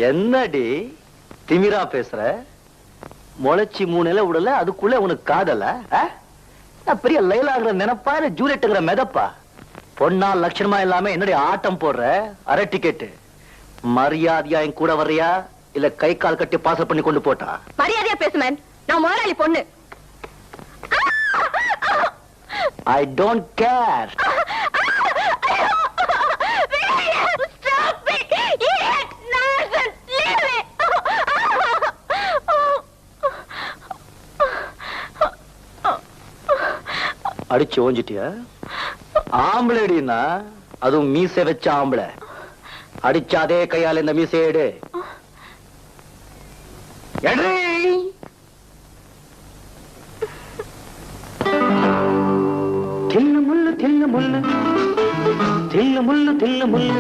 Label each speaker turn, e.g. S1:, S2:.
S1: என்னடி திமிரா பேசுற? முளைச்சி 3 இலை விடல, அதுக்குள்ள உனக்கு காதல? பெரிய லைலாகிற நினைப்பா, ஜூலியட்டுங்கிற மெதப்பா? பொண்ணா லட்சணமா இல்லாம என்னுடைய ஆட்டம் போடுற அரை டிக்கெட். மரியாதையா என் கூட வர்றியா, இல்ல கை கால் கட்டி பாசல் பண்ணி கொண்டு போட்டா?
S2: மரியாதையா பேசுமேன், நான் முதலாளி பொண்ணு.
S1: I don't care. அடிச்சு ஓஞ்சிட்டியா? ஆம்பளடினா அதுவும் மீசை வச்ச ஆம்பளை. அடிச்சாதே கையால இந்த மீசையேடு. தில்லு முள்ளு தில்லு முள்ளு தில்லு முள்ளு தில்லு முள்ளு